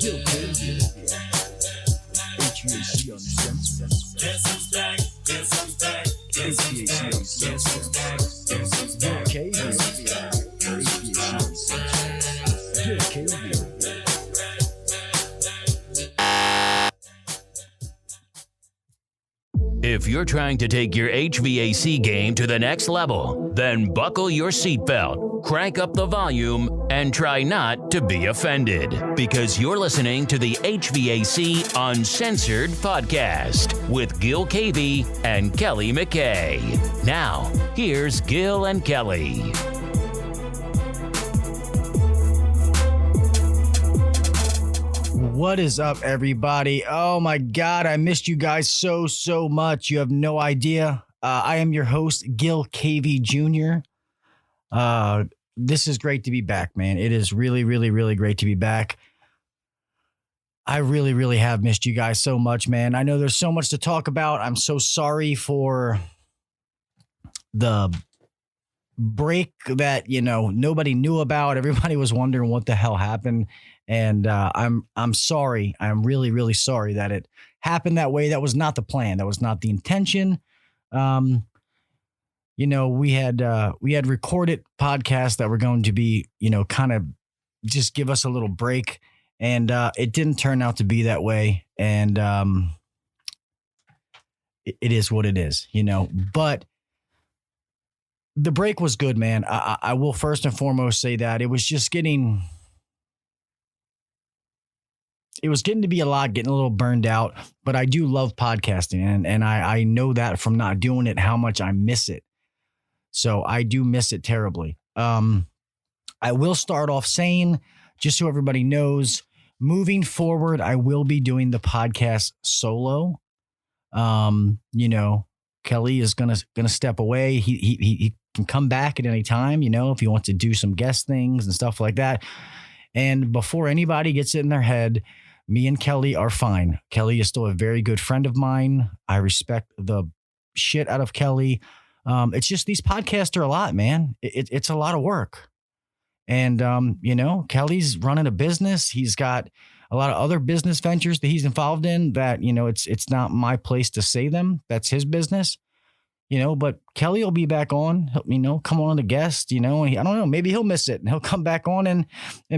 Gil Crazy. HVAC Uncensored. Guess who's back? Guess who's back? HVAC Uncensored. Gil Crazy. HVAC Uncensored. Gil Crazy. If you're trying to take your HVAC game to the next level, then buckle your seatbelt, crank up the volume, and try not to be offended. Because you're listening to the HVAC Uncensored Podcast with Gil Cavey and Kelly McKay. Now, here's Gil and Kelly. What is up, everybody? Oh my God, I missed you guys so much. You have no idea. I am your host, Gil Cavey Jr. This is great to be back, man. It is really great to be back. I really have missed you guys so much, man. I know there's so much to talk about. I'm so sorry for the break that, nobody knew about. Everybody was wondering what the hell happened. And I'm sorry. I'm really sorry that it happened that way. That was not the plan. That was not the intention. We had recorded podcasts that were going to be, kind of just give us a little break. And it didn't turn out to be that way. And it is what it is, But the break was good, man. I will first and foremost say that it was just getting to be a lot, getting a little burned out, but I do love podcasting and I know that from not doing it, how much I miss it. So I do miss it terribly. I will start off saying, just so everybody knows, moving forward, I will be doing the podcast solo. Kelly is gonna step away. He can come back at any time, if he wants to do some guest things and stuff like that. And before anybody gets it in their head, me and Kelly are fine. Kelly is still a very good friend of mine. I respect the shit out of Kelly. It's just these podcasts are a lot, man. It's a lot of work. And, Kelly's running a business. He's got a lot of other business ventures that he's involved in that, it's not my place to say them. That's his business, but Kelly will be back on, come on a guest, and I don't know, maybe he'll miss it and he'll come back on and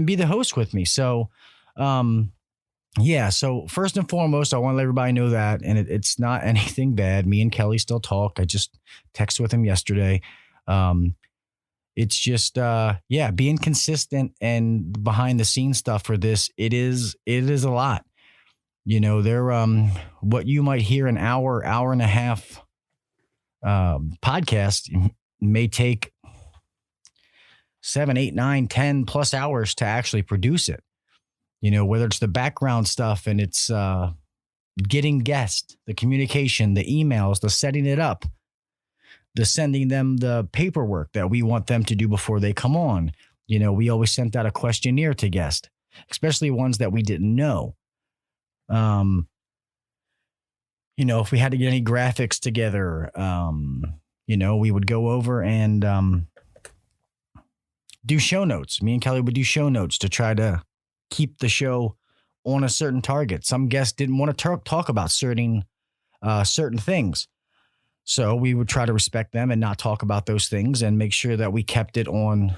be the host with me. So, so first and foremost, I want to let everybody know that, and it's not anything bad. Me and Kelly still talk. I just texted with him yesterday. It's just, being consistent and behind the scenes stuff for this. It is a lot, what you might hear an hour and a half, podcast may take 7, 8, 9, 10 plus hours to actually produce it. Whether it's the background stuff and it's getting guests, the communication, the emails, the setting it up, the sending them the paperwork that we want them to do before they come on. We always sent out a questionnaire to guests, especially ones that we didn't know. If we had to get any graphics together, we would go over and do show notes. Me and Kelly would do show notes to try to keep the show on a certain target. Some guests didn't want to talk about certain things. So we would try to respect them and not talk about those things and make sure that we kept it on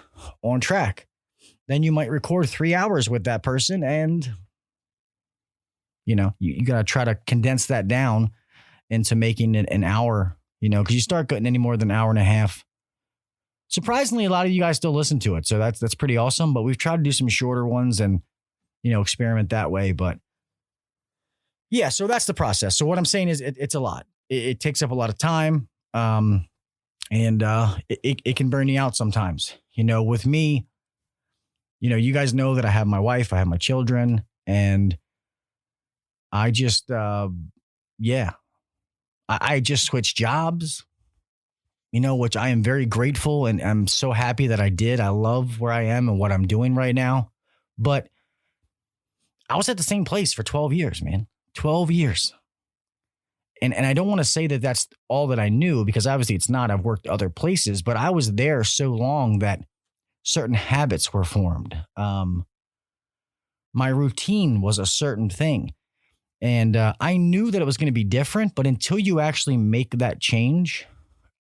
track. Then you might record 3 hours with that person and, you got to try to condense that down into making it an hour, because you start getting any more than an hour and a half. Surprisingly, a lot of you guys still listen to it. So that's pretty awesome. But we've tried to do some shorter ones and, experiment that way. But yeah, so that's the process. So what I'm saying is it's a lot. It takes up a lot of time. And it can burn you out sometimes, with me, you guys know that I have my wife, I have my children, and I just, I just switched jobs, which I am very grateful and I'm so happy that I did. I love where I am and what I'm doing right now. But I was at the same place for 12 years, man. 12 years. And I don't want to say that that's all that I knew, because obviously it's not. I've worked other places, but I was there so long that certain habits were formed. My routine was a certain thing. And I knew that it was going to be different, but until you actually make that change,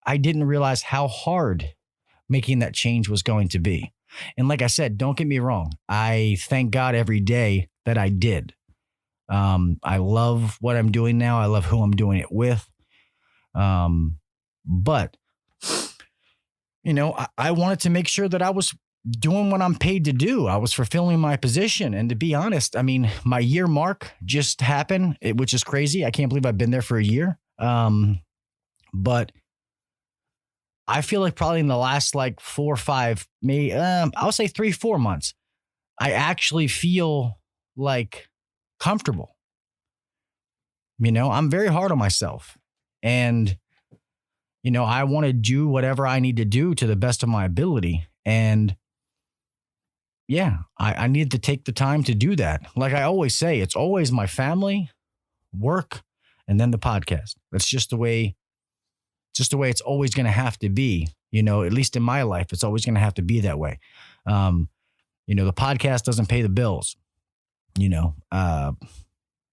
I didn't realize how hard making that change was going to be. And like I said, don't get me wrong. I thank God every day that I did. I love what I'm doing now. I love who I'm doing it with. But, you know, I wanted to make sure that I was doing what I'm paid to do. I was fulfilling my position. And to be honest, I mean, my year mark just happened, which is crazy. I can't believe I've been there for a year. But I feel like probably in the last like 4 or 5, maybe, I'll say 3-4 months, I actually feel like comfortable. You know, I'm very hard on myself, and, you know, I want to do whatever I need to do to the best of my ability. And yeah, I needed to take the time to do that. Like I always say, it's always my family, work, and then the podcast. That's just the way it's always going to have to be, you know, at least in my life, it's always going to have to be that way. You know, the podcast doesn't pay the bills, you know,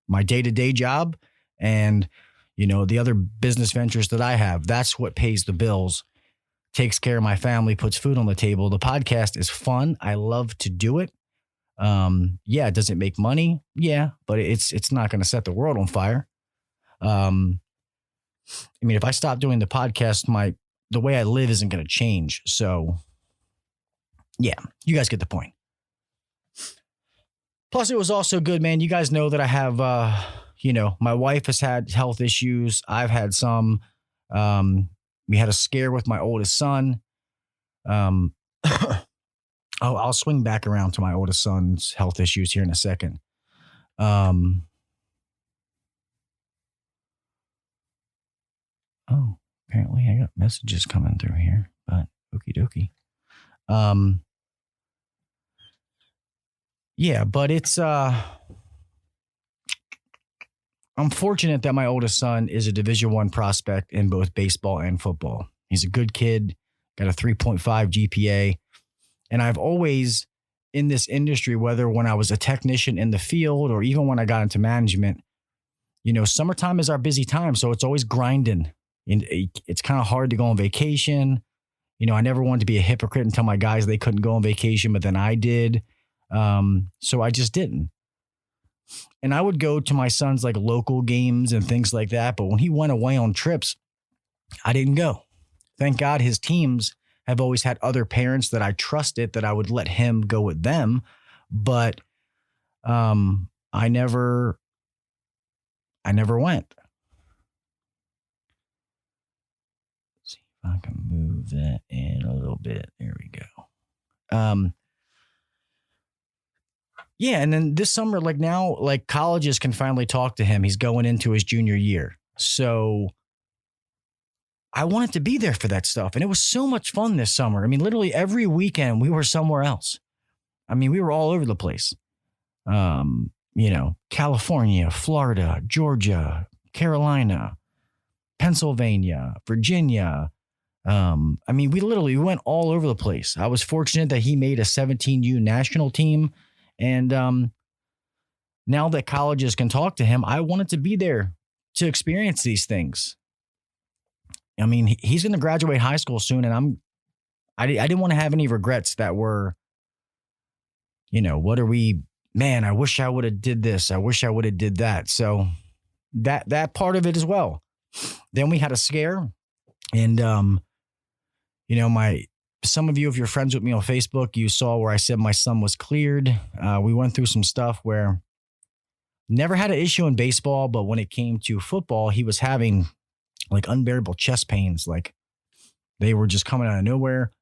my day-to-day job and, you know, the other business ventures that I have, that's what pays the bills, takes care of my family, puts food on the table. The podcast is fun. I love to do it. Yeah. Does it make money? Yeah. But it's not going to set the world on fire. I mean, if I stop doing the podcast, the way I live isn't going to change. So yeah, you guys get the point. Plus it was also good, man. You guys know that I have, you know, my wife has had health issues. I've had some, we had a scare with my oldest son. I'll swing back around to my oldest son's health issues here in a second. Oh, apparently I got messages coming through here, but okie dokie. Yeah, but it's, I'm fortunate that my oldest son is a Division I prospect in both baseball and football. He's a good kid, got a 3.5 GPA. And I've always, in this industry, whether when I was a technician in the field or even when I got into management, you know, summertime is our busy time. So it's always grinding. And it's kind of hard to go on vacation. You know, I never wanted to be a hypocrite and tell my guys they couldn't go on vacation, but then I did. So I just didn't. And I would go to my son's like local games and things like that. But when he went away on trips, I didn't go. Thank God his teams have always had other parents that I trusted that I would let him go with them. But I never went. Let's see if I can move that in a little bit. There we go. Yeah, and then this summer, like now, like colleges can finally talk to him. He's going into his junior year. So I wanted to be there for that stuff. And it was so much fun this summer. I mean, literally every weekend we were somewhere else. I mean, we were all over the place. You know, California, Florida, Georgia, Carolina, Pennsylvania, Virginia. I mean, we went all over the place. I was fortunate that he made a 17U national team. And now that colleges can talk to him, I wanted to be there to experience these things. I mean, he's going to graduate high school soon, and I didn't want to have any regrets that were, you know, man, I wish I would have did this. I wish I would have did that. So that part of it as well. Then we had a scare, and, you know, some of you, if you're friends with me on Facebook, you saw where I said my son was cleared. We went through some stuff where never had an issue in baseball, but when it came to football, he was having like unbearable chest pains. Like they were just coming out of nowhere.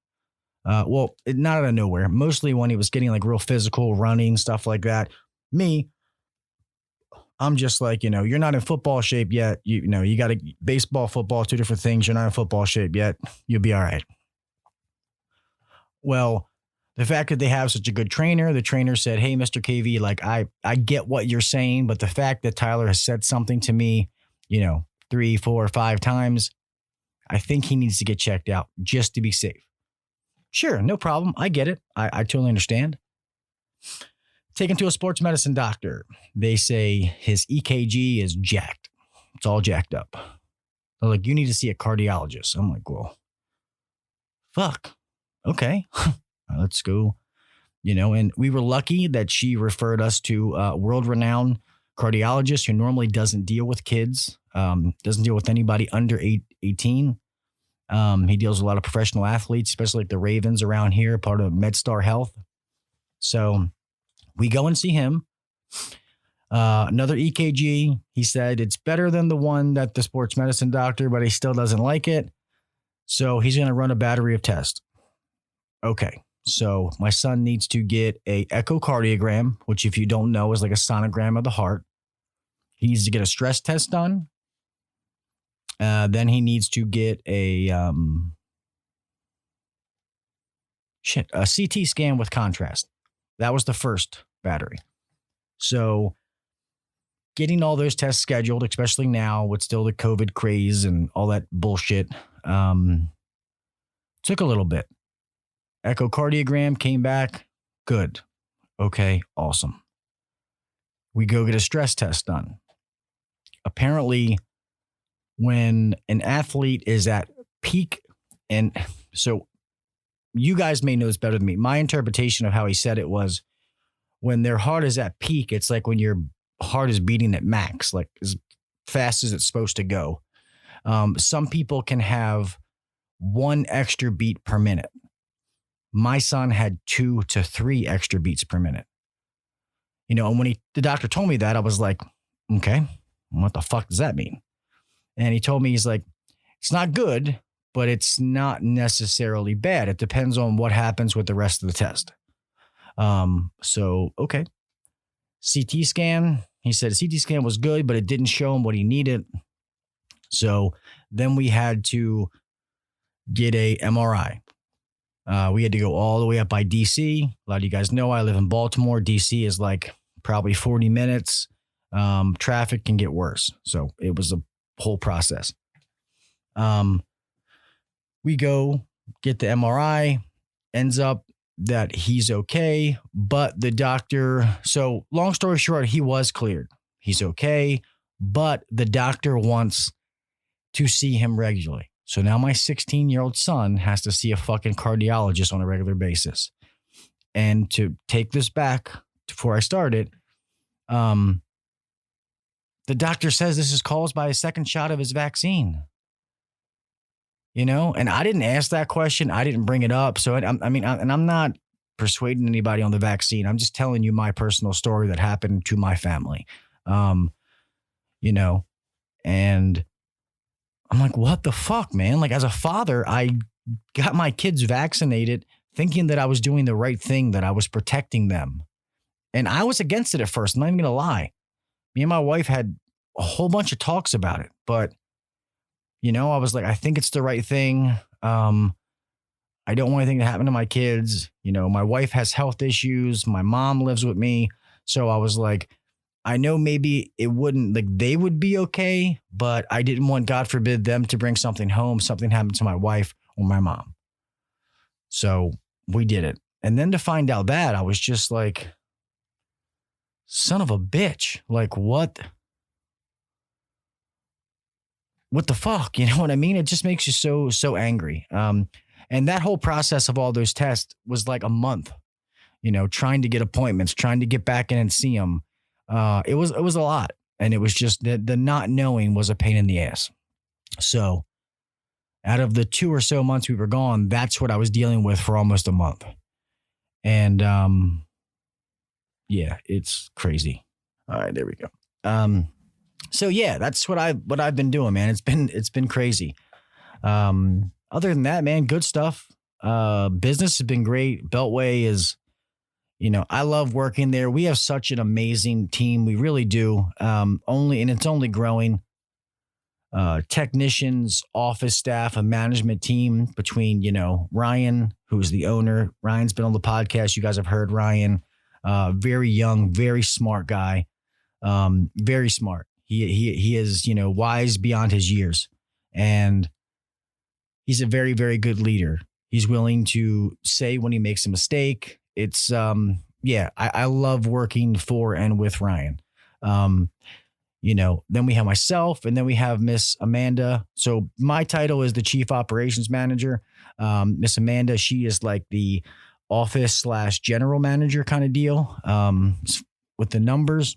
Well, not out of nowhere. Mostly when he was getting like real physical, running, stuff like that. I'm just like, you know, you're not in football shape yet. You know, you got baseball, football, two different things. You're not in football shape yet. You'll be all right. Well, the fact that they have such a good trainer, the trainer said, hey, Mr. KV, like I get what you're saying, but the fact that Tyler has said something to me, you know, 3, 4, 5 times, I think he needs to get checked out just to be safe. Sure, no problem. I get it. I totally understand. Taken to a sports medicine doctor. They say his EKG is jacked. It's all jacked up. They're like, you need to see a cardiologist. I'm like, well, fuck. Okay. Let's go. And we were lucky that she referred us to a world-renowned cardiologist who normally doesn't deal with kids, doesn't deal with anybody under 18. He deals with a lot of professional athletes, especially like the Ravens around here, part of MedStar Health. So we go and see him. Another EKG. He said it's better than the one that the sports medicine doctor, but he still doesn't like it. So he's going to run a battery of tests. Okay. So my son needs to get a echocardiogram, which if you don't know is like a sonogram of the heart. He needs to get a stress test done. Then he needs to get a CT scan with contrast. That was the first battery. So getting all those tests scheduled, especially now with still the COVID craze and all that bullshit, took a little bit. Echocardiogram came back. Good. Okay. Awesome. We go get a stress test done. Apparently, when an athlete is at peak, and so you guys may know this better than me. My interpretation of how he said it was when their heart is at peak, it's like when your heart is beating at max, like as fast as it's supposed to go. Some people can have 1 extra beat per minute. My son had 2 to 3 extra beats per minute. And when the doctor told me that, I was like, okay, what the fuck does that mean? And he told me, he's like, it's not good, but it's not necessarily bad. It depends on what happens with the rest of the test. So, okay. CT scan. He said a CT scan was good, but it didn't show him what he needed. So then we had to get a MRI. We had to go all the way up by DC. A lot of you guys know I live in Baltimore. DC is like probably 40 minutes. Traffic can get worse. So it was a whole process. We go get the MRI, ends up that he's okay, but the doctor, so long story short, he was cleared. He's okay, but the doctor wants to see him regularly. So now my 16-year-old son has to see a fucking cardiologist on a regular basis. And to take this back before I started, the doctor says this is caused by a second shot of his vaccine. And I didn't ask that question. I didn't bring it up. So I'm not persuading anybody on the vaccine. I'm just telling you my personal story that happened to my family. And I'm like, what the fuck, man? Like, as a father, I got my kids vaccinated thinking that I was doing the right thing, that I was protecting them. And I was against it at first. I'm not even going to lie. Me and my wife had a whole bunch of talks about it, but I was like, I think it's the right thing. I don't want anything to happen to my kids. My wife has health issues. My mom lives with me. So I was like, I know maybe it wouldn't, like they would be okay, but I didn't want, God forbid, them to bring something home, something happened to my wife or my mom. So we did it. And then to find out that, I was just like, son of a bitch. Like, what the fuck? You know what I mean? It just makes you so angry. And that whole process of all those tests was like a month, trying to get appointments, trying to get back in and see them. It was a lot. And it was just the not knowing was a pain in the ass. So out of the 2 or so months we were gone, that's what I was dealing with for almost a month. And, yeah, it's crazy. All right, there we go. So yeah, that's what I've been doing, man. It's been crazy. Other than that, man, good stuff. Business has been great. Beltway is, I love working there. We have such an amazing team. We really do. It's only growing. Technicians, office staff, a management team between, Ryan, who's the owner. Ryan's been on the podcast. You guys have heard Ryan. Very young, very smart guy. Very smart. He is, wise beyond his years, and he's a very, very good leader. He's willing to say when he makes a mistake. It's, yeah, I love working for and with Ryan. Then we have myself, and then we have Miss Amanda. So my title is the Chief Operations Manager. Miss Amanda, she is like the office / general manager kind of deal with the numbers.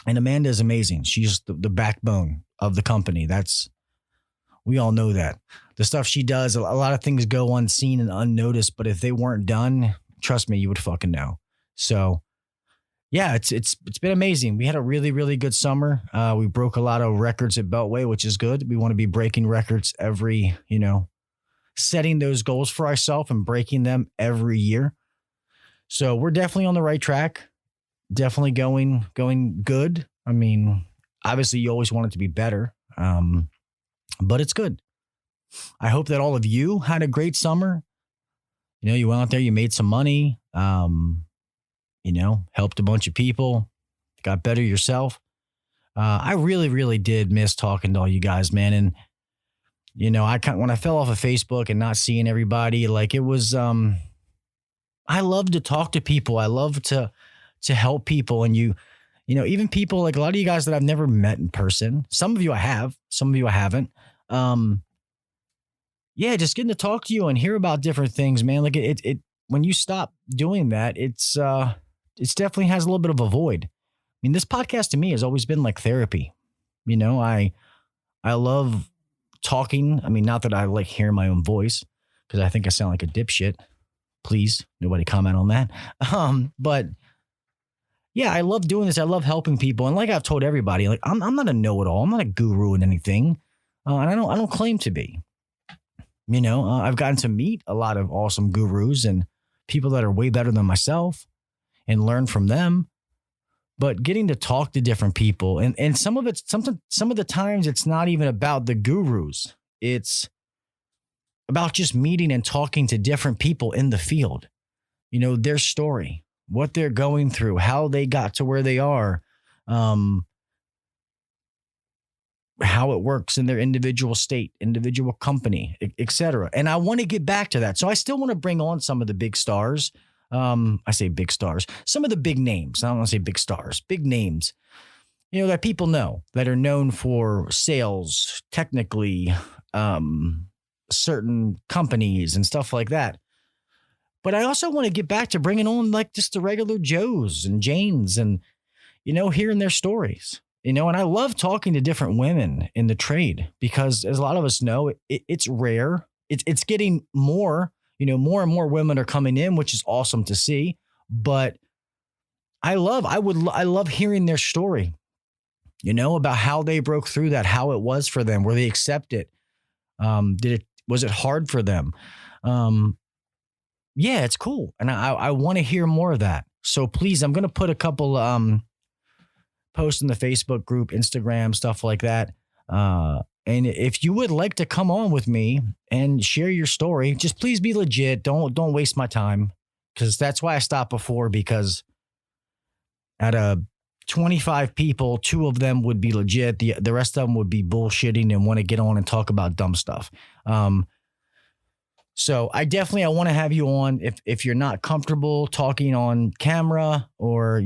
And Amanda is amazing. She's the backbone of the company. We all know that. The stuff she does, a lot of things go unseen and unnoticed, but if they weren't done, trust me, you would fucking know. So yeah, it's been amazing. We had a really, really good summer. We broke a lot of records at Beltway, which is good. We want to be breaking records every, setting those goals for ourselves and breaking them every year. So we're definitely on the right track. Definitely going good. I mean, obviously you always want it to be better. But it's good. I hope that all of you had a great summer. You went out there, you made some money, helped a bunch of people, got better yourself. I really, really did miss talking to all you guys, man. And, when I fell off of Facebook and not seeing everybody, like it was, I love to talk to people. I love to help people. And even people like a lot of you guys that I've never met in person. Some of you I have, some of you I haven't. Just getting to talk to you and hear about different things, man. Like it when you stop doing that, it's definitely has a little bit of a void. I mean, this podcast to me has always been like therapy. I love talking. I mean, not that I like hearing my own voice because I think I sound like a dipshit. Please, nobody comment on that. But yeah, I love doing this. I love helping people. And like I've told everybody, like I'm not a know-it-all. I'm not a guru in anything. And I don't claim to be. I've gotten to meet a lot of awesome gurus and people that are way better than myself and learn from them. But getting to talk to different people and some of the times it's not even about the gurus. It's about just meeting and talking to different people in the field. Their story, what they're going through, how they got to where they are, how it works in their individual state, individual company, et cetera. And I want to get back to that. So I still want to bring on some of the big stars. I say big stars, some of the big names. I don't want to say big stars, big names, that people know that are known for sales, technically, certain companies and stuff like that. But I also want to get back to bringing on like just the regular Joes and Janes and, hearing their stories. And I love talking to different women in the trade because as a lot of us know, it's rare. It's getting more, more and more women are coming in, which is awesome to see. But I love hearing their story, about how they broke through that, how it was for them, were they accept it? Was it hard for them? Yeah, it's cool. And I want to hear more of that. So please, I'm going to put a couple, post in the Facebook group, Instagram, stuff like that. And if you would like to come on with me and share your story, just please be legit. Don't waste my time. Because that's why I stopped before, because out of 25 people, 2 of them would be legit. The rest of them would be bullshitting and want to get on and talk about dumb stuff. So I want to have you on if you're not comfortable talking on camera or,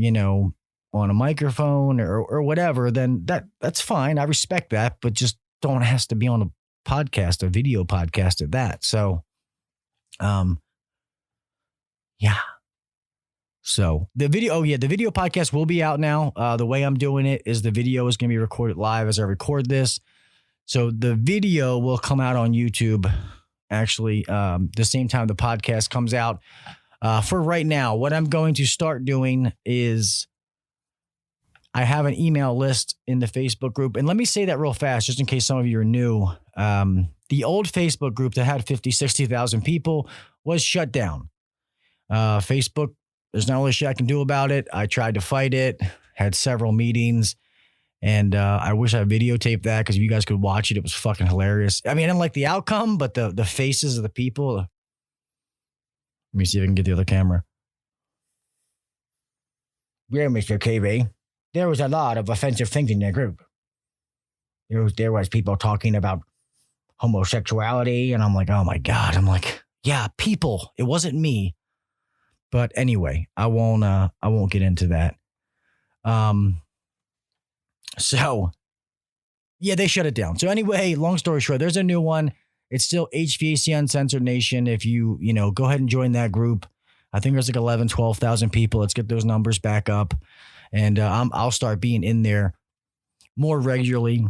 on a microphone or whatever, then that's fine. I respect that, but just don't has to be on a podcast, a video podcast at that. So, yeah. So the video podcast will be out now. The way I'm doing it is the video is going to be recorded live as I record this. So the video will come out on YouTube actually the same time the podcast comes out. For right now, what I'm going to start doing is I have an email list in the Facebook group. And let me say that real fast, just in case some of you are new. The old Facebook group that had 50, 60,000 people was shut down. Facebook, there's not really shit I can do about it. I tried to fight it, had several meetings, and I wish I videotaped that because if you guys could watch it, it was fucking hilarious. I mean, I didn't like the outcome, but the faces of the people. Let me see if I can get the other camera. Yeah, Mr. KV. There was a lot of offensive things in that group. There was people talking about homosexuality, and I'm like, oh my God. I'm like, yeah, people. It wasn't me. But anyway, I won't get into that. So yeah, they shut it down. So anyway, long story short, there's a new one. It's still HVAC Uncensored Nation. If you go ahead and join that group. I think there's like 11, 12,000 people. Let's get those numbers back up. And I'll start being in there more regularly,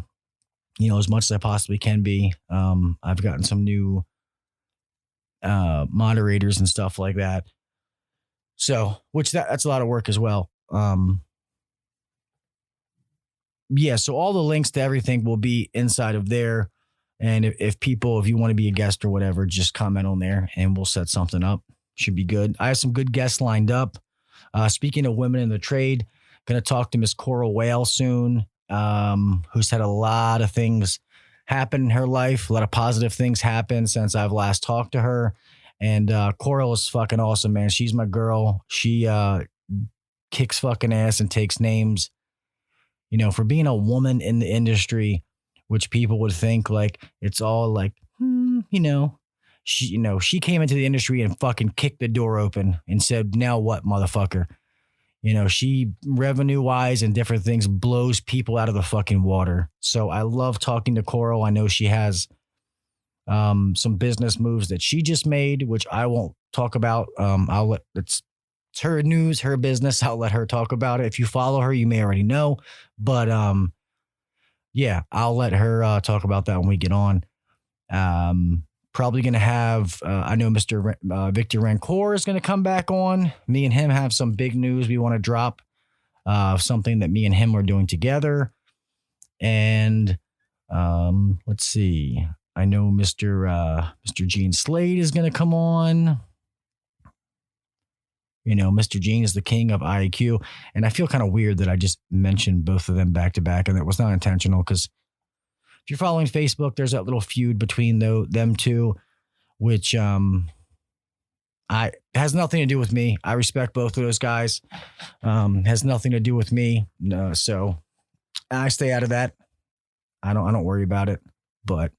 as much as I possibly can be. I've gotten some new moderators and stuff like that. So, that's a lot of work as well. Yeah, so all the links to everything will be inside of there. And if you want to be a guest or whatever, just comment on there and we'll set something up. Should be good. I have some good guests lined up. Speaking of women in the trade, going to talk to Miss Coral Whale soon, who's had a lot of things happen in her life. A lot of positive things happen since I've last talked to her. And Coral is fucking awesome, man. She's my girl. She kicks fucking ass and takes names. For being a woman in the industry, which people would think like it's all like, she came into the industry and fucking kicked the door open and said, now what, motherfucker? She revenue wise and different things blows people out of the fucking water. So I love talking to Coral. I know she has some business moves that she just made, which I won't talk about. It's her news, her business. I'll let her talk about it. If you follow her, you may already know, but yeah, I'll let her talk about that when we get on. Probably going to have, I know Mr. Victor Rancour is going to come back on. Me and him have some big news we want to drop, something that me and him are doing together. And let's see. I know Mr. Gene Slade is going to come on. Mr. Gene is the king of IQ. And I feel kind of weird that I just mentioned both of them back to back. And that was not intentional because if you're following Facebook, there's that little feud between them two, which has nothing to do with me. I respect both of those guys. Has nothing to do with me. No, so I stay out of that. I don't worry about it, but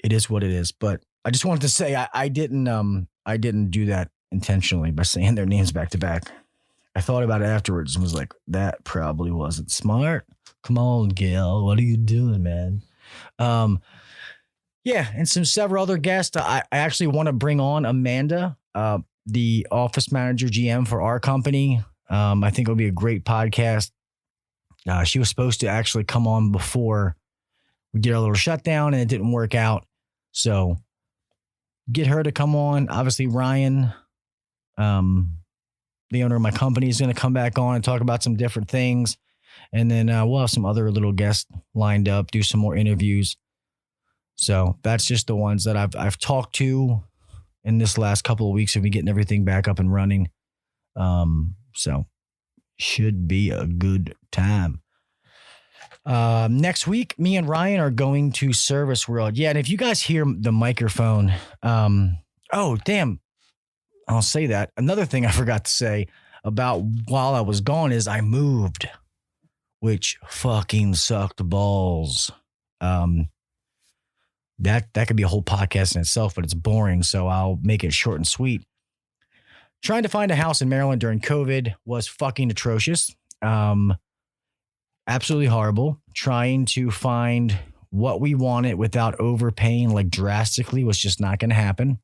it is what it is. But I just wanted to say I didn't do that intentionally by saying their names back to back. I thought about it afterwards and was like, that probably wasn't smart. Come on, Gil. What are you doing, man? Yeah, and several other guests. I actually want to bring on Amanda, the office manager GM for our company. I think it'll be a great podcast. She was supposed to actually come on before we did our little shutdown and it didn't work out. So get her to come on. Obviously, Ryan, the owner of my company, is going to come back on and talk about some different things. And then we'll have some other little guests lined up, do some more interviews. So that's just the ones that I've talked to in this last couple of weeks of me getting everything back up and running. So should be a good time. Next week, me and Ryan are going to Service World. Yeah, and if you guys hear the microphone, oh, damn, I'll say that. Another thing I forgot to say about while I was gone is I moved, which fucking sucked balls. That could be a whole podcast in itself, but it's boring, so I'll make it short and sweet. Trying to find a house in Maryland during COVID was fucking atrocious. Absolutely horrible. Trying to find what we wanted without overpaying like drastically was just not going to happen.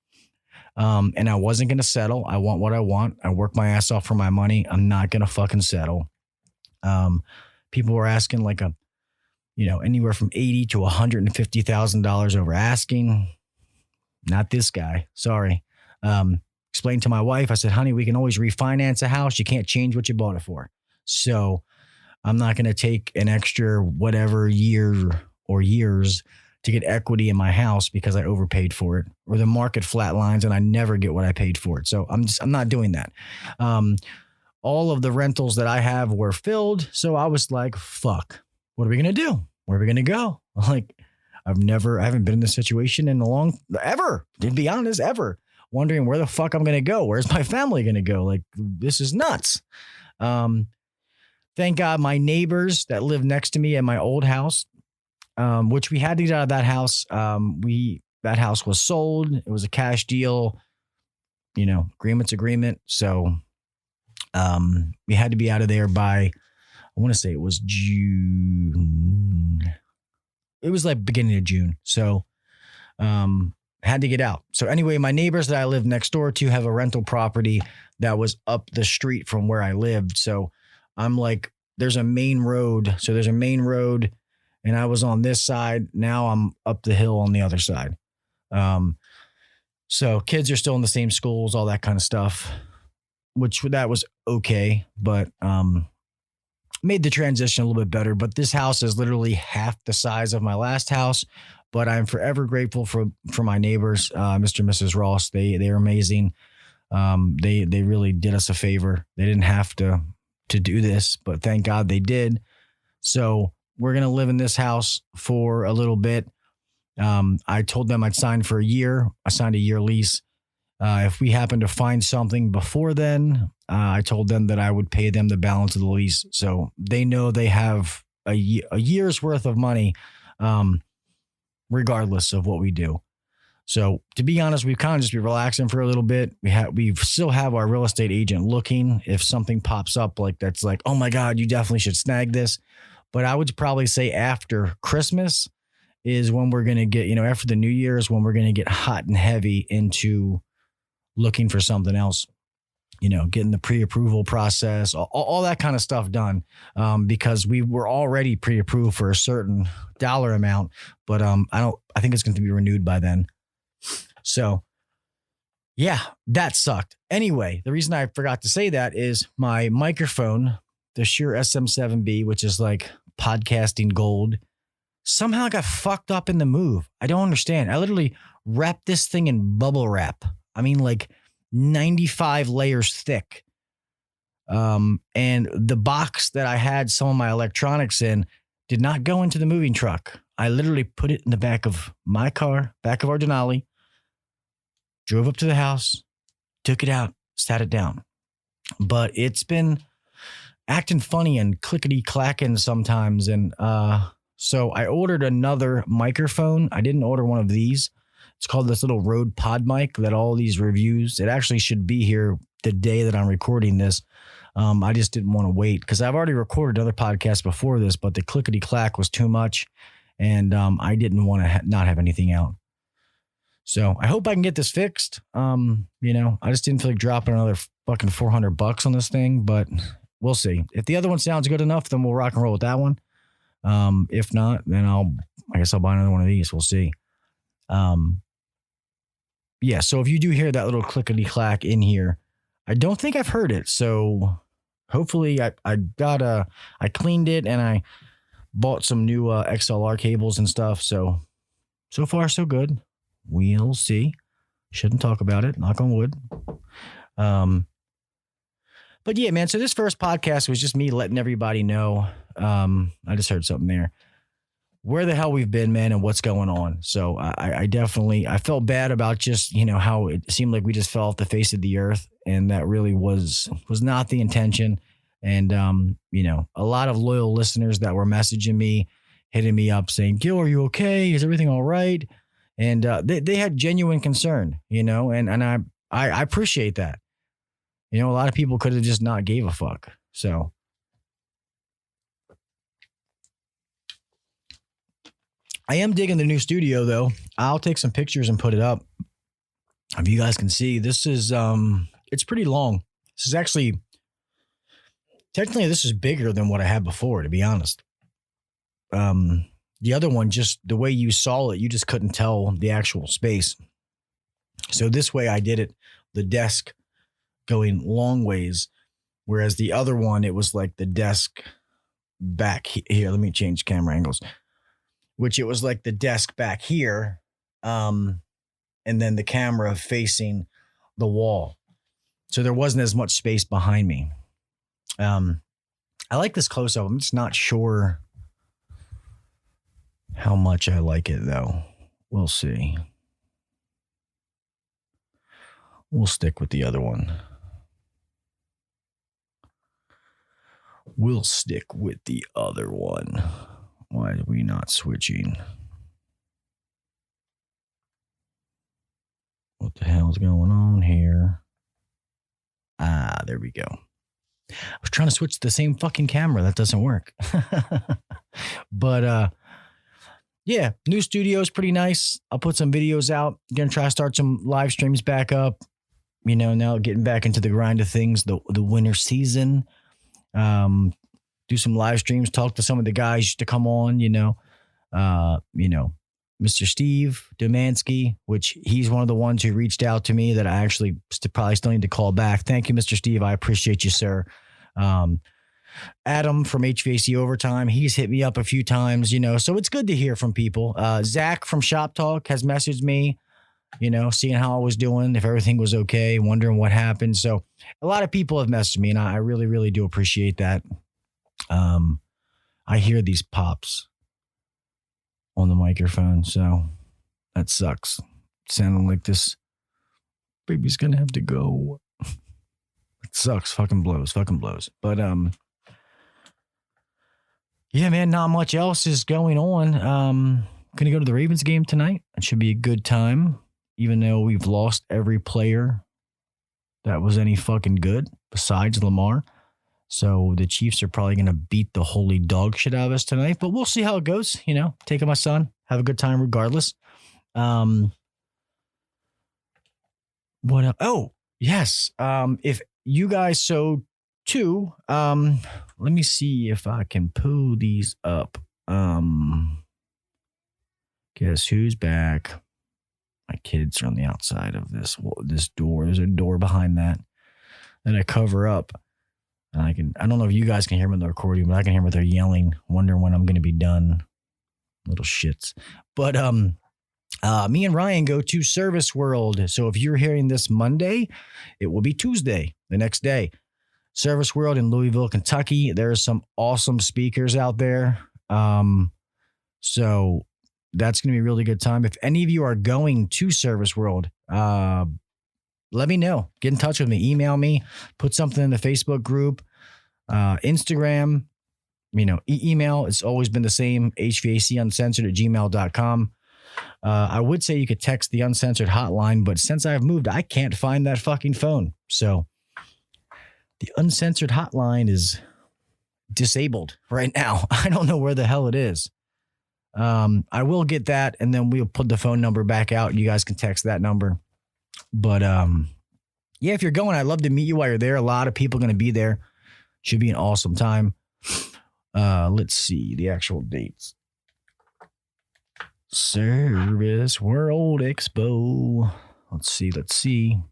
And I wasn't going to settle. I want what I want. I work my ass off for my money. I'm not going to fucking settle. People were asking like anywhere from $80,000 to $150,000 over asking. Not this guy. Sorry. Explained to my wife. I said, honey, we can always refinance a house. You can't change what you bought it for. So I'm not going to take an extra whatever year or years to get equity in my house because I overpaid for it, or the market flatlines and I never get what I paid for it. So I'm not doing that. All of the rentals that I have were filled. So I was like, fuck, what are we going to do? Where are we going to go? Like, I haven't been in this situation in ever, to be honest, ever. Wondering where the fuck I'm going to go. Where's my family going to go? Like, this is nuts. Thank God my neighbors that live next to me at my old house, which we had to get out of that house. That house was sold. It was a cash deal. agreement's agreement. So we had to be out of there by, I want to say it was June. It was like beginning of June. So had to get out. So anyway, my neighbors that I live next door to have a rental property that was up the street from where I lived. So I'm like, there's a main road. So there's a main road and I was on this side. Now I'm up the hill on the other side. So kids are still in the same schools, all that kind of stuff, which that was okay, but made the transition a little bit better. But this house is literally half the size of my last house. But I'm forever grateful for my neighbors, Mr. and Mrs. Ross. They're amazing. They really did us a favor. They didn't have to do this, but thank God they did. So we're going to live in this house for a little bit. I told them I'd sign for a year. I signed a year lease. If we happen to find something before then, I told them that I would pay them the balance of the lease. So they know they have a year's worth of money, regardless of what we do. So to be honest, we've kind of just been relaxing for a little bit. We still have our real estate agent looking if something pops up that's like, oh my God, you definitely should snag this. But I would probably say after Christmas is when we're going to get, after the New Year is when we're going to get hot and heavy into looking for something else, getting the pre-approval process, all that kind of stuff done, because we were already pre-approved for a certain dollar amount, but I think it's going to be renewed by then. So yeah, that sucked. Anyway, the reason I forgot to say that is my microphone, the Shure SM7B, which is like podcasting gold, somehow got fucked up in the move. I don't understand. I literally wrapped this thing in bubble wrap. I mean, like 95 layers thick. And the box that I had some of my electronics in did not go into the moving truck. I literally put it in the back of my car, back of our Denali, drove up to the house, took it out, sat it down. But it's been acting funny and clickety clacking sometimes. And so I ordered another microphone. I didn't order one of these. It's called this little Rode Pod mic that all these reviews, it actually should be here the day that I'm recording this. I just didn't want to wait because I've already recorded other podcasts before this, but the clickety clack was too much. And I didn't want to not have anything out. So I hope I can get this fixed. I just didn't feel like dropping another fucking $400 on this thing, but we'll see. If the other one sounds good enough, then we'll rock and roll with that one. If not, then I guess I'll buy another one of these. We'll see. Yeah. So if you do hear that little clickety clack in here, I don't think I've heard it. So hopefully I cleaned it and I bought some new XLR cables and stuff. So far, so good. We'll see. Shouldn't talk about it. Knock on wood. But yeah, man. So this first podcast was just me letting everybody know. I just heard something there. Where the hell we've been, man, and what's going on. So I definitely felt bad about just, how it seemed like we just fell off the face of the earth. And that really was not the intention. And, a lot of loyal listeners that were messaging me, hitting me up saying, Gil, are you okay? Is everything all right? And they had genuine concern, and I appreciate that. A lot of people could have just not gave a fuck. So I am digging the new studio, though. I'll take some pictures and put it up. If you guys can see, this is, it's pretty long. This is actually, technically, this is bigger than what I had before, to be honest. The other one, just the way you saw it, you just couldn't tell the actual space. So this way I did it, the desk going long ways, whereas the other one, it was like the desk back here. Let me change camera angles. Which it was like the desk back here, and then the camera facing the wall. So there wasn't as much space behind me. I like this close-up. I'm just not sure how much I like it, though. We'll see. We'll stick with the other one. We'll stick with the other one. Why are we not switching? What the hell hell's going on here? There we go. I was trying to switch to the same fucking camera. That doesn't work. But yeah, new studio is pretty nice. I'll put some videos out. Gonna try to start some live streams back up. You know, now getting back into the grind of things, the winter season. Do some live streams, talk to some of the guys to come on, Mr. Steve Domansky, which he's one of the ones who reached out to me that I actually probably still need to call back. Thank you, Mr. Steve. I appreciate you, sir. Adam from HVAC Overtime, he's hit me up a few times, so it's good to hear from people. Zach from Shop Talk has messaged me, seeing how I was doing, if everything was okay, wondering what happened. So a lot of people have messaged me, and I really, really do appreciate that. I hear these pops on the microphone, so that sucks. Sounding like this baby's gonna have to go. It sucks. Fucking blows. But yeah, man, not much else is going on. Gonna go to the Ravens game tonight. It should be a good time, even though we've lost every player that was any fucking good besides Lamar. So the Chiefs are probably going to beat the holy dog shit out of us tonight, but we'll see how it goes. Taking my son, have a good time regardless. What else? Oh, yes. If you guys so too, let me see if I can pull these up. Guess who's back? My kids are on the outside of this door. There's a door behind that I cover up. And I don't know if you guys can hear them in the recording, but I can hear them. They're yelling, wondering when I'm going to be done. Little shits. But me and Ryan go to Service World. So if you're hearing this Monday, it will be Tuesday, the next day. Service World in Louisville, Kentucky. There's some awesome speakers out there. So that's going to be a really good time. If any of you are going to Service World, let me know. Get in touch with me. Email me. Put something in the Facebook group. Instagram. Email. It's always been the same. HVAC Uncensored at gmail.com. I would say you could text the Uncensored hotline, but since I've moved, I can't find that fucking phone. So the Uncensored hotline is disabled right now. I don't know where the hell it is. I will get that, and then we'll put the phone number back out. You guys can text that number. But yeah, if you're going, I'd love to meet you while you're there. A lot of people going to be there. Should be an awesome time. Let's see the actual dates. Service World Expo. Let's see. The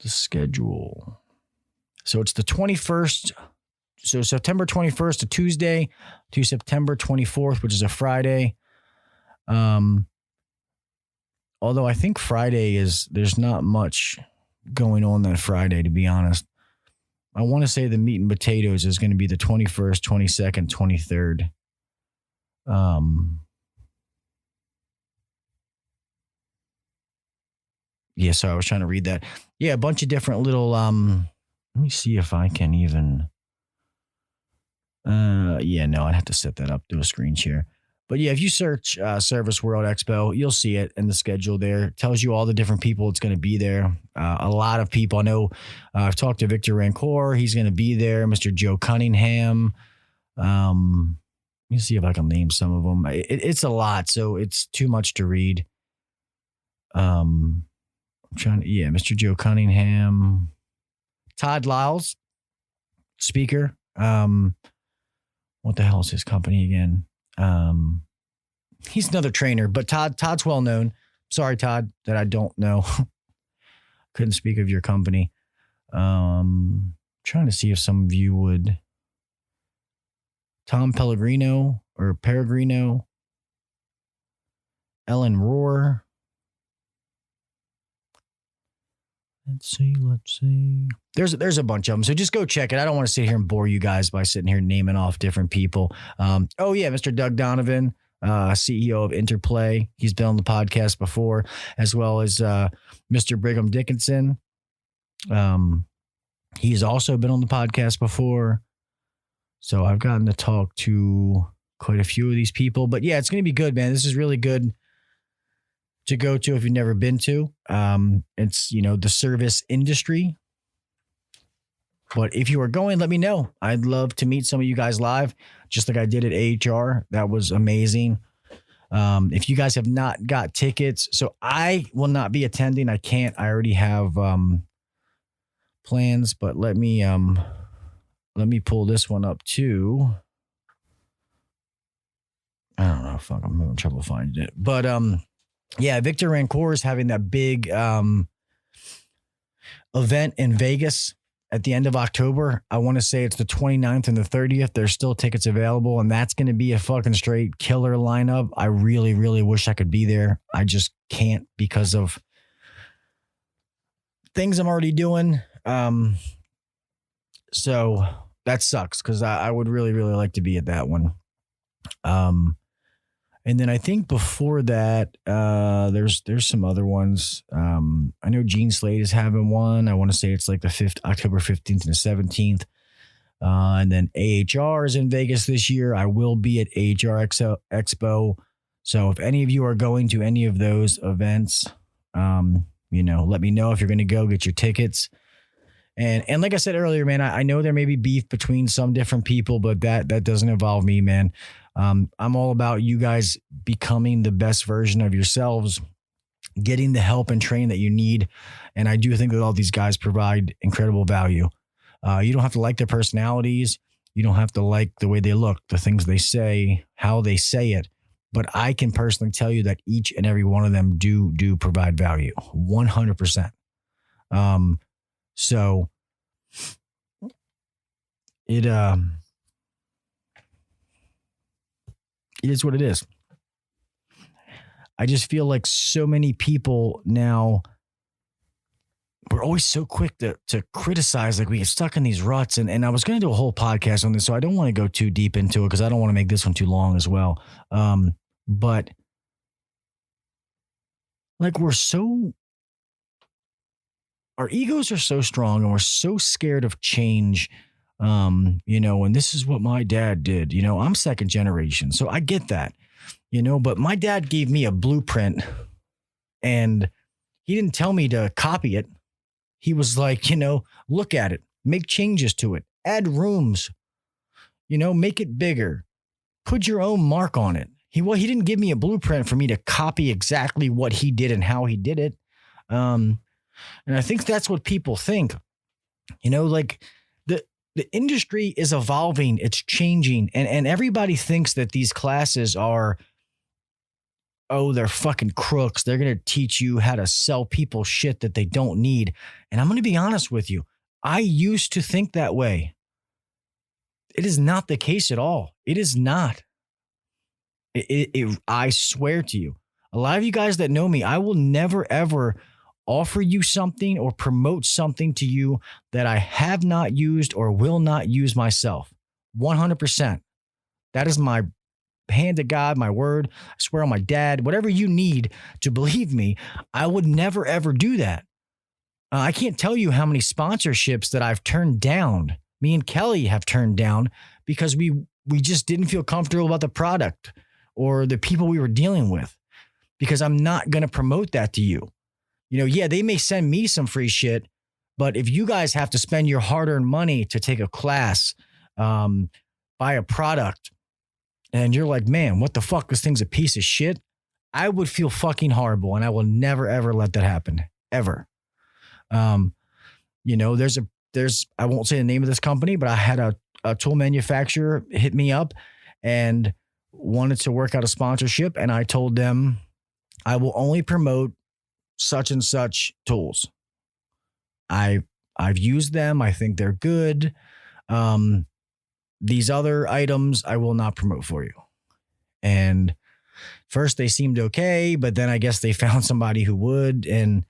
schedule. So it's the 21st. So September 21st, a Tuesday, to September 24th, which is a Friday. Although I think there's not much going on that Friday, to be honest. I want to say the meat and potatoes is going to be the 21st, 22nd, 23rd. Yeah, so I was trying to read that. Yeah, a bunch of different little, let me see if I can even, I'd have to set that up, do a screen share. But yeah, if you search Service World Expo, you'll see it in the schedule there. It tells you all the different people that's going to be there. A lot of people. I know I've talked to Victor Rancor. He's going to be there. Mr. Joe Cunningham. Let me see if I can name some of them. It's a lot, so it's too much to read. Mr. Joe Cunningham. Todd Lyles, speaker. What the hell is his company again? He's another trainer, but Todd's well known. Sorry, Todd, that I don't know. Couldn't speak of your company. Trying to see if some of you would. Tom Pellegrino or Peregrino. Ellen Rohr. Let's see. There's a bunch of them. So just go check it. I don't want to sit here and bore you guys by sitting here naming off different people. Mr. Doug Donovan, CEO of Interplay. He's been on the podcast before, as well as Mr. Brigham Dickinson. He's also been on the podcast before. So I've gotten to talk to quite a few of these people. But yeah, it's going to be good, man. This is really good. to go to if you've never been to. It's, the service industry. But if you are going, let me know. I'd love to meet some of you guys live, just like I did at AHR. That was amazing. If you guys have not got tickets, so I will not be attending. I can't. I already have plans, but let me pull this one up too. I don't know. Fuck, I'm having trouble finding it. But yeah, Victor Rancour is having that big event in Vegas at the end of October. I want to say it's the 29th and the 30th. There's still tickets available, and that's going to be a fucking straight killer lineup. I really, really wish I could be there. I just can't because of things I'm already doing. So that sucks because I would really, really like to be at that one. And then I think before that, there's some other ones. I know Gene Slade is having one. I want to say it's like the October 15th and the 17th. And then AHR is in Vegas this year. I will be at AHR Expo. So if any of you are going to any of those events, let me know if you're going to go get your tickets. And like I said earlier, man, I know there may be beef between some different people, but that doesn't involve me, man. I'm all about you guys becoming the best version of yourselves, getting the help and training that you need. And I do think that all these guys provide incredible value. You don't have to like their personalities. You don't have to like the way they look, the things they say, how they say it. But I can personally tell you that each and every one of them do provide value 100%. So it is what it is. I just feel like so many people now, we're always so quick to criticize, like we get stuck in these ruts. And I was going to do a whole podcast on this, so I don't want to go too deep into it because I don't want to make this one too long as well. But like our egos are so strong and we're so scared of change. And this is what my dad did. I'm second generation, so I get that, but my dad gave me a blueprint and he didn't tell me to copy it. He was like, look at it, make changes to it, add rooms, make it bigger, put your own mark on it. He didn't give me a blueprint for me to copy exactly what he did and how he did it. And I think that's what people think, like the industry is evolving, it's changing, and everybody thinks that these classes are, they're fucking crooks. They're going to teach you how to sell people shit that they don't need. And I'm going to be honest with you. I used to think that way. It is not the case at all. It is not. I swear to you, a lot of you guys that know me, I will never, ever offer you something or promote something to you that I have not used or will not use myself. 100%. That is my hand to God, my word. I swear on my dad, whatever you need to believe me, I would never, ever do that. I can't tell you how many sponsorships that I've turned down. Me and Kelly have turned down because we just didn't feel comfortable about the product or the people we were dealing with, because I'm not going to promote that to you. Yeah, they may send me some free shit, but if you guys have to spend your hard-earned money to take a class, buy a product, and you're like, man, what the fuck? This thing's a piece of shit. I would feel fucking horrible, and I will never, ever let that happen, ever. There's I won't say the name of this company, but I had a tool manufacturer hit me up and wanted to work out a sponsorship, and I told them I will only promote such and such tools. I've used them. I think they're good. These other items I will not promote for you. And first they seemed okay, but then I guess they found somebody who would, and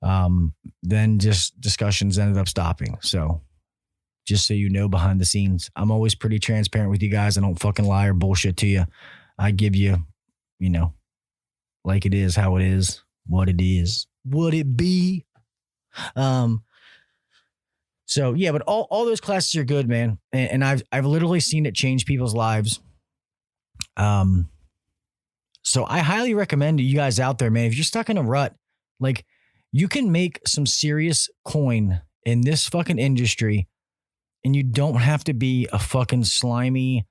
then just discussions ended up stopping. So just so you know, behind the scenes, I'm always pretty transparent with you guys. I don't fucking lie or bullshit to you. I give you, like it is, how it is, what it is, what it be. So yeah, but all those classes are good, man. And I've literally seen it change people's lives. So I highly recommend to you guys out there, man, if you're stuck in a rut, like you can make some serious coin in this fucking industry and you don't have to be a fucking slimy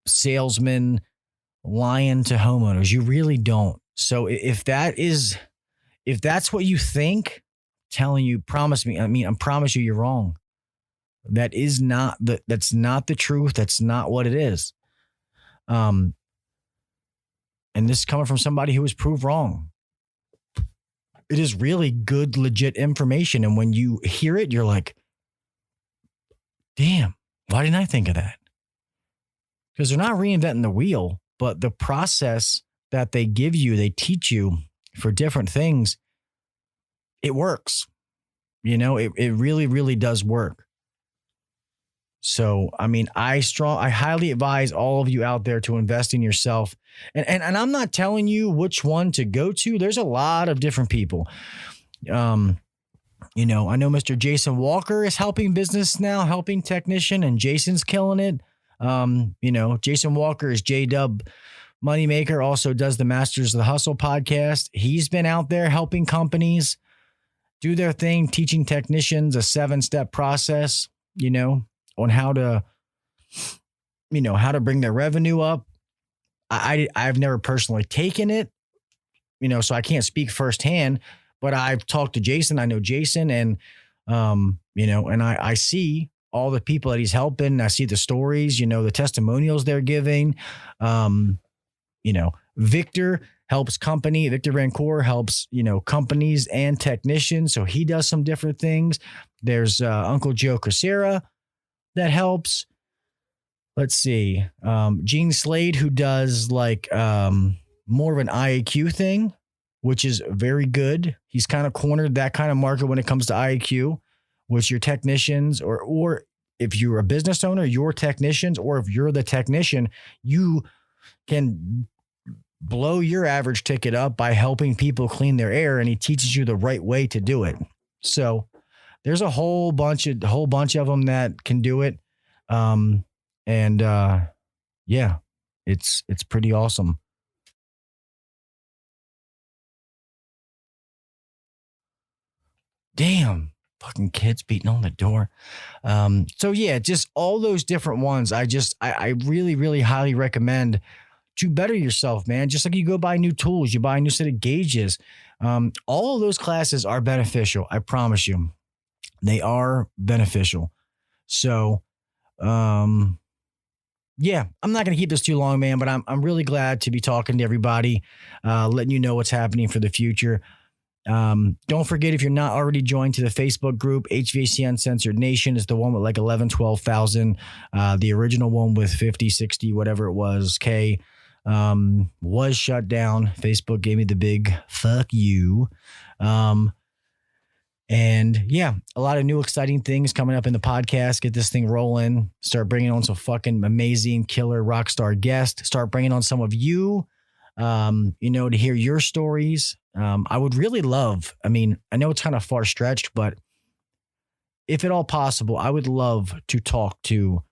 salesman lying to homeowners. You really don't. So if that's what you think, telling you, promise me, I promise you, you're wrong. That's not the truth. That's not what it is. And this is coming from somebody who was proved wrong. It is really good, legit information. And when you hear it, you're like, damn, why didn't I think of that? Because they're not reinventing the wheel, but the process that they give you, they teach you for different things, it works. You know, it really, really does work. So, I mean, I highly advise all of you out there to invest in yourself. And I'm not telling you which one to go to. There's a lot of different people. You know, I know Mr. Jason Walker is helping business now, helping technician, and Jason's killing it. You know, Jason Walker is J-Dub Moneymaker, also does the Masters of the Hustle podcast. He's been out there helping companies do their thing, teaching technicians a 7-step process, you know, on how to bring their revenue up. I've never personally taken it, you know, so I can't speak firsthand, but I've talked to Jason. I know Jason, and, you know, and I see all the people that he's helping. I see the stories, you know, the testimonials they're giving. You know, Victor Rancour helps, you know, companies and technicians. So he does some different things. There's Uncle Joe Crisera that helps. Let's see. Gene Slade, who does like more of an IAQ thing, which is very good. He's kind of cornered that kind of market when it comes to IAQ, which your technicians or if you're a business owner, your technicians, or if you're the technician, you can blow your average ticket up by helping people clean their air, and he teaches you the right way to do it. So there's a whole bunch of them that can do it. Yeah, it's pretty awesome. Damn, fucking kids beating on the door. So yeah, just all those different ones. I really, really highly recommend to better yourself, man. Just like you go buy new tools, you buy a new set of gauges. All of those classes are beneficial. I promise you, they are beneficial. So, yeah, I'm not going to keep this too long, man, but I'm really glad to be talking to everybody, letting you know what's happening for the future. Don't forget, if you're not already joined to the Facebook group, HVAC Uncensored Nation is the one with like 11, 12,000. The original one with 50, 60, whatever it was, K, was shut down. Facebook gave me the big fuck you. And yeah, a lot of new exciting things coming up in the podcast. Get this thing rolling. Start bringing on some fucking amazing killer rock star guests. Start bringing on some of you, you know, to hear your stories. I would really love, I mean, I know it's kind of far stretched, but if at all possible, I would love to talk to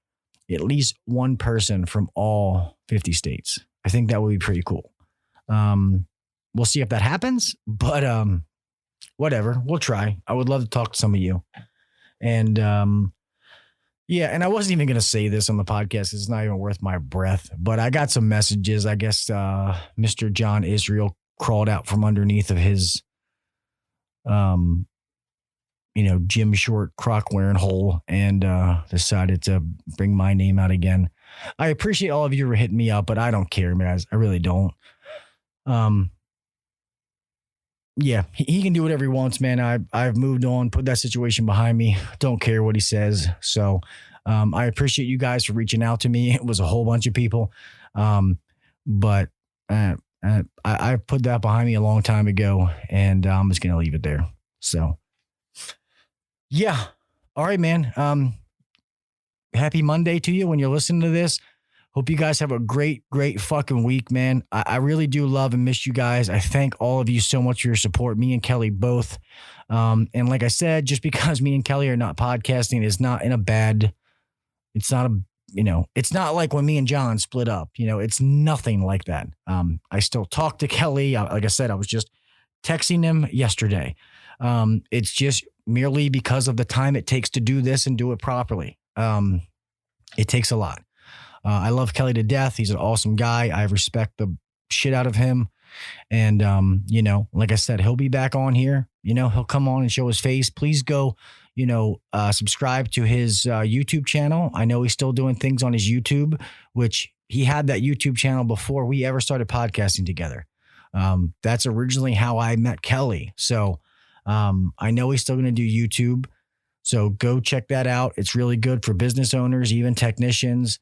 at least one person from all 50 states. I think that would be pretty cool. We'll see if that happens, but, whatever, we'll try. I would love to talk to some of you. And, yeah, and I wasn't even going to say this on the podcast. It's not even worth my breath, but I got some messages. I guess, Mr. John Israel crawled out from underneath of his, you know, gym short croc wearing hole and decided to bring my name out again. I appreciate all of you for hitting me up, but I don't care, man. I really don't. Yeah, he can do whatever he wants, man. I've moved on, put that situation behind me. Don't care what he says. So I appreciate you guys for reaching out to me. It was a whole bunch of people. But I put that behind me a long time ago, and I'm just going to leave it there. So, yeah. All right, man. Happy Monday to you when you're listening to this. Hope you guys have a great, great fucking week, man. I really do love and miss you guys. I thank all of you so much for your support. Me and Kelly both. And like I said, just because me and Kelly are not podcasting is not in a bad, it's not a it's not like when me and John split up. It's nothing like that. I still talk to Kelly. Like I said, I was just texting him yesterday. It's just merely because of the time it takes to do this and do it properly. It takes a lot. I love Kelly to death. He's an awesome guy. I respect the shit out of him. And, like I said, he'll be back on here. He'll come on and show his face. Please go, subscribe to his YouTube channel. I know he's still doing things on his YouTube, which he had that YouTube channel before we ever started podcasting together. That's originally how I met Kelly. So I know he's still going to do YouTube. So go check that out. It's really good for business owners, even technicians.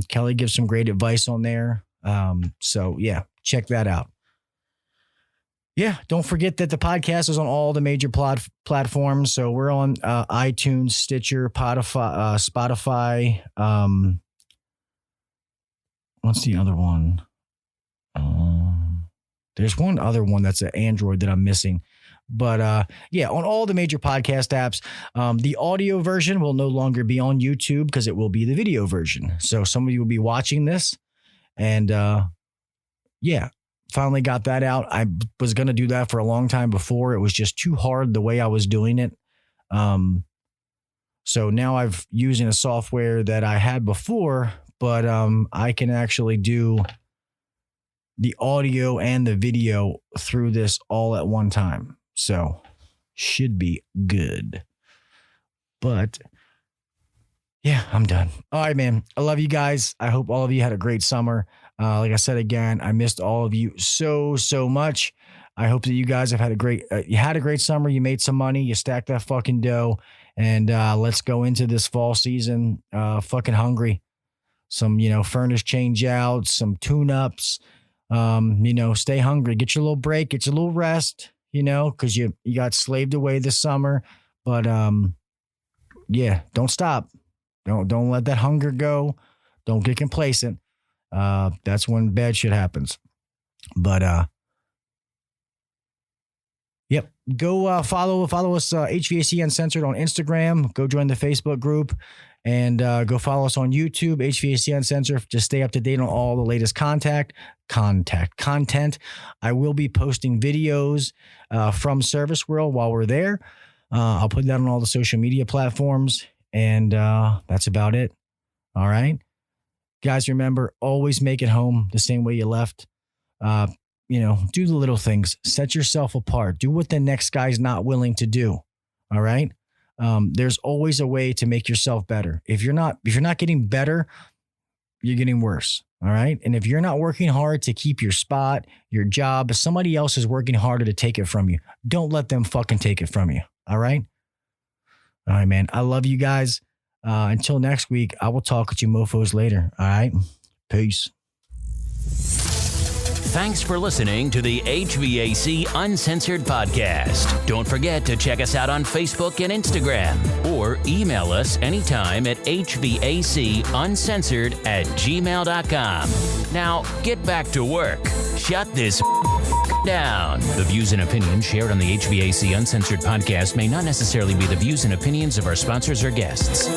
Kelly gives some great advice on there. So yeah, check that out. Yeah, don't forget that the podcast is on all the major platforms. So we're on iTunes, Stitcher, Spotify. What's the other one? There's one other one that's an Android that I'm missing. But yeah, on all the major podcast apps, the audio version will no longer be on YouTube because it will be the video version. So some of you will be watching this. And yeah, finally got that out. I was going to do that for a long time before. It was just too hard the way I was doing it. So now I've using a software that I had before, but I can actually do the audio and the video through this all at one time. So should be good. But yeah, I'm done. All right, man. I love you guys. I hope all of you had a great summer. Like I said, again, I missed all of you so much. I hope that you guys have had you had a great summer. You made some money. You stacked that fucking dough. And let's go into this fall season fucking hungry. Some, furnace change outs, some tune-ups. Stay hungry. Get your little break. Get your little rest, because you got slaved away this summer. But yeah, don't stop. Don't let that hunger go. Don't get complacent. That's when bad shit happens. But yep. Go follow us HVAC Uncensored on Instagram. Go join the Facebook group and go follow us on YouTube, HVAC Uncensored, to stay up to date on all the latest content. I will be posting videos from Service World while we're there. I'll put that on all the social media platforms, and that's about it. All right. Guys, remember, always make it home the same way you left. Do the little things. Set yourself apart. Do what the next guy's not willing to do. All right. There's always a way to make yourself better. If you're not getting better, you're getting worse. All right. And if you're not working hard to keep your spot, your job, somebody else is working harder to take it from you. Don't let them fucking take it from you. All right. All right, man. I love you guys. Until next week, I will talk with you mofos later. All right. Peace. Thanks for listening to the HVAC Uncensored Podcast. Don't forget to check us out on Facebook and Instagram, or email us anytime at hvacuncensored@gmail.com. Now, get back to work. Shut this down. The views and opinions shared on the HVAC Uncensored Podcast may not necessarily be the views and opinions of our sponsors or guests.